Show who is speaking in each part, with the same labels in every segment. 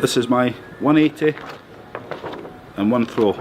Speaker 1: This is my 180 and one throw.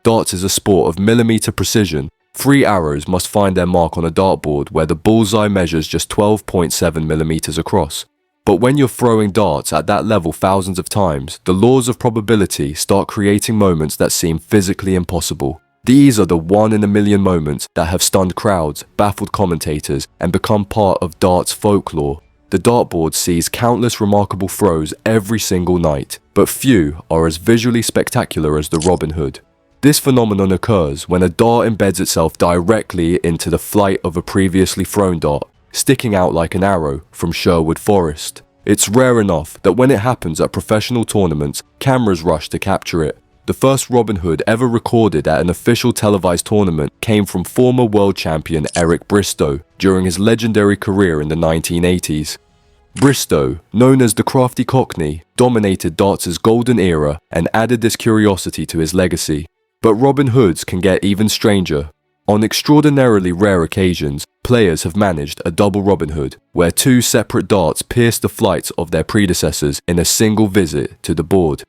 Speaker 2: Darts is a sport of millimeter precision. 3 arrows must find their mark on a dartboard where the bullseye measures just 12.7 millimeters across. But when you're throwing darts at that level thousands of times, the laws of probability start creating moments that seem physically impossible. These are the 1 in a million moments that have stunned crowds, baffled commentators, and become part of darts folklore. The dartboard sees countless remarkable throws every single night, but few are as visually spectacular as the Robin Hood. This phenomenon occurs when a dart embeds itself directly into the flight of a previously thrown dart, sticking out like an arrow from Sherwood Forest. It's rare enough that when it happens at professional tournaments, cameras rush to capture it. The first Robin Hood ever recorded at an official televised tournament came from former world champion Eric Bristow during his legendary career in the 1980s. Bristow, known as the Crafty Cockney, dominated darts' golden era and added this curiosity to his legacy. But Robin Hoods can get even stranger. On extraordinarily rare occasions, players have managed a double Robin Hood, where 2 separate darts pierce the flights of their predecessors in a single visit to the board.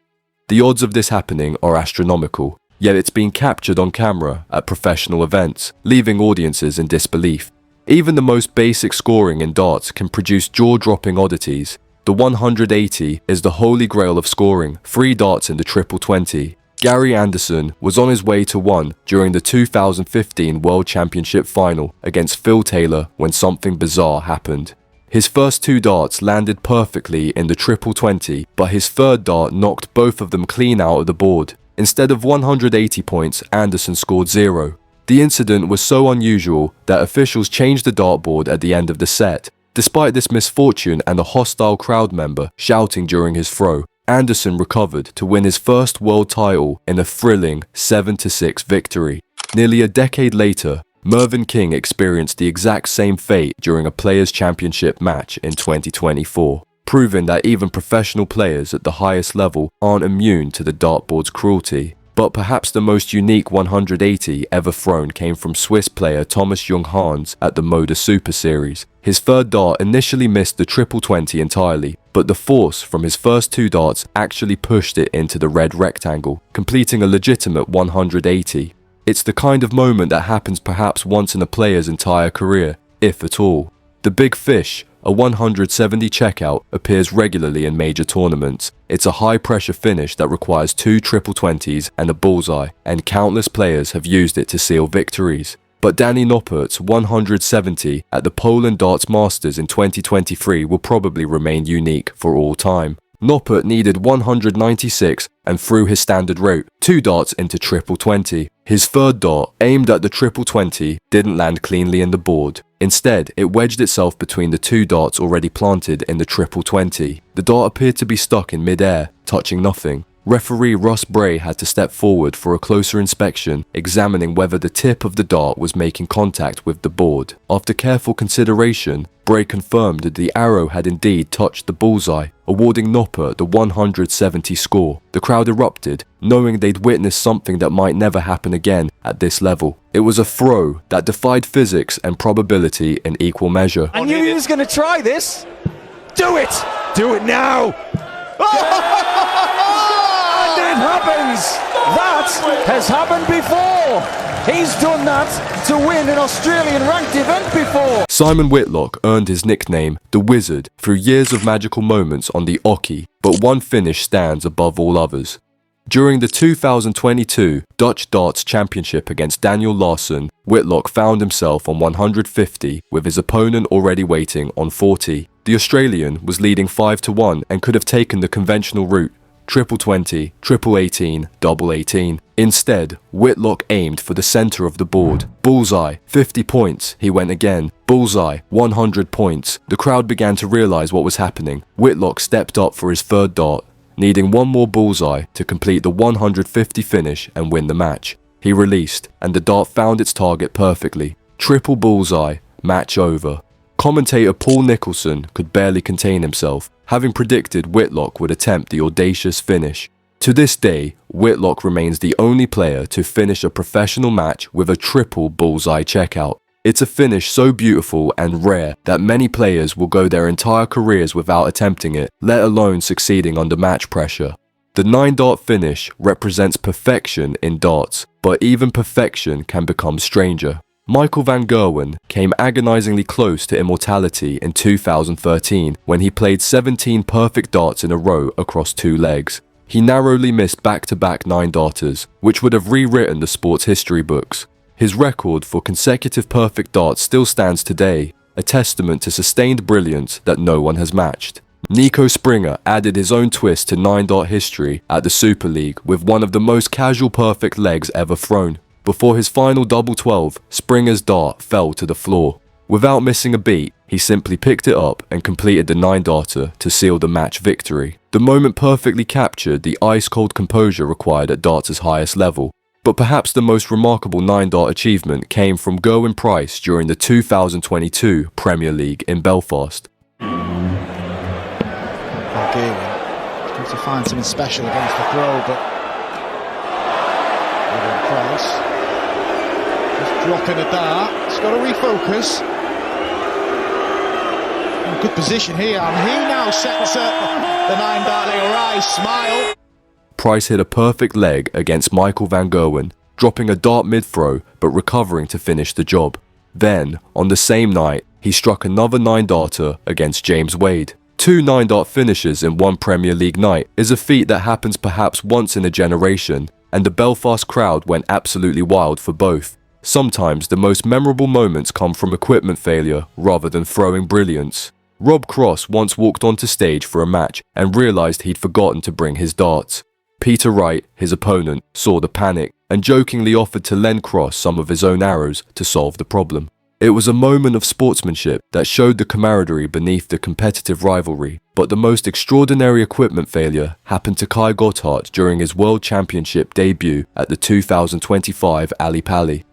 Speaker 2: The odds of this happening are astronomical, yet it's been captured on camera at professional events, leaving audiences in disbelief. Even the most basic scoring in darts can produce jaw-dropping oddities. The 180 is the holy grail of scoring, 3 darts in the triple 20. Gary Anderson was on his way to 1 during the 2015 World Championship final against Phil Taylor when something bizarre happened. His first 2 darts landed perfectly in the triple 20, but his third dart knocked both of them clean out of the board. Instead of 180 points, Anderson scored 0. The incident was so unusual that officials changed the dartboard at the end of the set. Despite this misfortune and a hostile crowd member shouting during his throw, Anderson recovered to win his first world title in a thrilling 7-6 victory. Nearly a decade later, Mervyn King experienced the exact same fate during a Players' Championship match in 2024, proving that even professional players at the highest level aren't immune to the dartboard's cruelty. But perhaps the most unique 180 ever thrown came from Swiss player Thomas Junghans at the Moda Super Series. His third dart initially missed the triple 20 entirely, but the force from his first 2 darts actually pushed it into the red rectangle, completing a legitimate 180. It's the kind of moment that happens perhaps once in a player's entire career, if at all. The Big Fish, a 170 checkout, appears regularly in major tournaments. It's a high-pressure finish that requires 2 triple 20s and a bullseye, and countless players have used it to seal victories. But Danny Noppert's 170 at the Poland Darts Masters in 2023 will probably remain unique for all time. Noppert needed 196 and threw his standard route, 2 darts into triple 20. His third dart, aimed at the triple 20, didn't land cleanly in the board. Instead, it wedged itself between the 2 darts already planted in the triple 20. The dart appeared to be stuck in mid-air, touching nothing. Referee Russ Bray had to step forward for a closer inspection, examining whether the tip of the dart was making contact with the board. After careful consideration, Bray confirmed that the arrow had indeed touched the bullseye, awarding Noppert the 170 score. The crowd erupted, knowing they'd witnessed something that might never happen again at this level. It was a throw that defied physics and probability in equal measure.
Speaker 3: I knew he was going to try this. Do it! Do it now! And it happens! That has happened before! He's done that to win an Australian ranked event before!
Speaker 2: Simon Whitlock earned his nickname, The Wizard, through years of magical moments on the Oki, but one finish stands above all others. During the 2022 Dutch Darts Championship against Daniel Larsson, Whitlock found himself on 150 with his opponent already waiting on 40. The Australian was leading 5-1 and could have taken the conventional route, triple 20, triple 18, double 18. Instead, Whitlock aimed for the centre of the board. Bullseye, 50 points, he went again. Bullseye, 100 points. The crowd began to realise what was happening. Whitlock stepped up for his third dart, needing one more bullseye to complete the 150 finish and win the match. He released, and the dart found its target perfectly. Triple bullseye, match over. Commentator Paul Nicholson could barely contain himself, having predicted Whitlock would attempt the audacious finish. To this day, Whitlock remains the only player to finish a professional match with a triple bullseye checkout. It's a finish so beautiful and rare that many players will go their entire careers without attempting it, let alone succeeding under match pressure. The 9-dart finish represents perfection in darts, but even perfection can become stranger. Michael van Gerwen came agonizingly close to immortality in 2013 when he played 17 perfect darts in a row across 2 legs. He narrowly missed back-to-back 9-darters, which would have rewritten the sport's history books. His record for consecutive perfect darts still stands today, a testament to sustained brilliance that no one has matched. Nico Springer added his own twist to 9-dart history at the Super League with one of the most casual perfect legs ever thrown. Before his final double 12, Springer's dart fell to the floor. Without missing a beat, he simply picked it up and completed the 9-darter to seal the match victory. The moment perfectly captured the ice-cold composure required at darts' highest level. But perhaps the most remarkable 9-dart achievement came from Gerwyn Price during the 2022 Premier League in Belfast.
Speaker 4: Gerwyn going to find something special against the throw, but Price just dropping a dart. He's got to refocus. Good position here, and he now sets up the 9-dart rise smile.
Speaker 2: Price hit a perfect leg against Michael van Gerwen, dropping a dart mid-throw but recovering to finish the job. Then, on the same night, he struck another 9-darter against James Wade. 2 9-dart finishes in one Premier League night is a feat that happens perhaps once in a generation, and the Belfast crowd went absolutely wild for both. Sometimes the most memorable moments come from equipment failure rather than throwing brilliance. Rob Cross once walked onto stage for a match and realised he'd forgotten to bring his darts. Peter Wright, his opponent, saw the panic and jokingly offered to lend Cross some of his own arrows to solve the problem. It was a moment of sportsmanship that showed the camaraderie beneath the competitive rivalry, but the most extraordinary equipment failure happened to Kai Gotthard during his World Championship debut at the 2025 Ali Pali.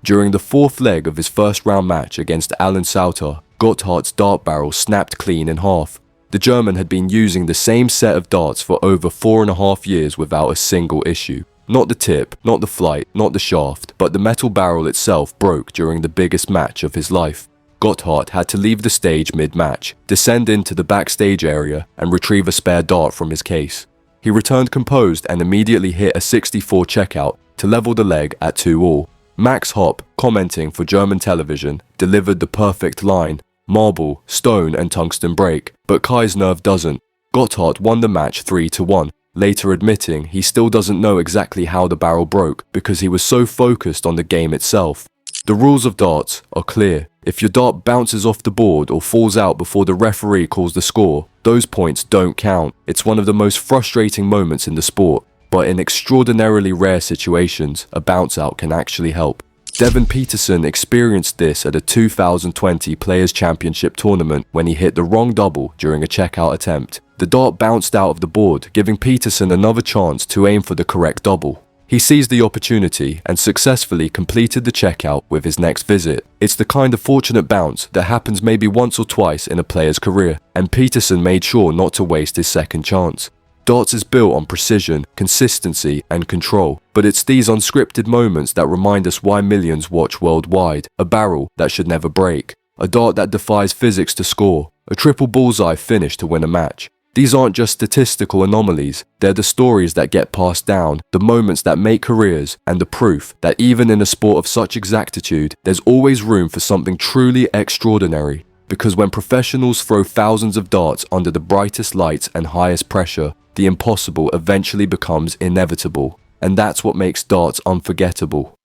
Speaker 2: During the 4th leg of his first round match against Alan Sauter, Gotthard's dart barrel snapped clean in half. The German had been using the same set of darts for over 4.5 years without a single issue. Not the tip, not the flight, not the shaft, but the metal barrel itself broke during the biggest match of his life. Gotthard had to leave the stage mid-match, descend into the backstage area and retrieve a spare dart from his case. He returned composed and immediately hit a 64 checkout to level the leg at 2-all. Max Hopp, commenting for German television, delivered the perfect line: marble, stone and tungsten break, but Kai's nerve doesn't. Gotthard won the match 3-1, later admitting he still doesn't know exactly how the barrel broke because he was so focused on the game itself. The rules of darts are clear. If your dart bounces off the board or falls out before the referee calls the score, those points don't count. It's one of the most frustrating moments in the sport, but in extraordinarily rare situations, a bounce out can actually help. Devon Peterson experienced this at a 2020 Players' Championship tournament when he hit the wrong double during a checkout attempt. The dart bounced out of the board, giving Peterson another chance to aim for the correct double. He seized the opportunity and successfully completed the checkout with his next visit. It's the kind of fortunate bounce that happens maybe once or twice in a player's career, and Peterson made sure not to waste his second chance. Darts is built on precision, consistency and control, but it's these unscripted moments that remind us why millions watch worldwide. A barrel that should never break, a dart that defies physics to score, a triple bullseye finish to win a match. These aren't just statistical anomalies, they're the stories that get passed down, the moments that make careers, and the proof that even in a sport of such exactitude, there's always room for something truly extraordinary. Because when professionals throw thousands of darts under the brightest lights and highest pressure, the impossible eventually becomes inevitable. And that's what makes darts unforgettable.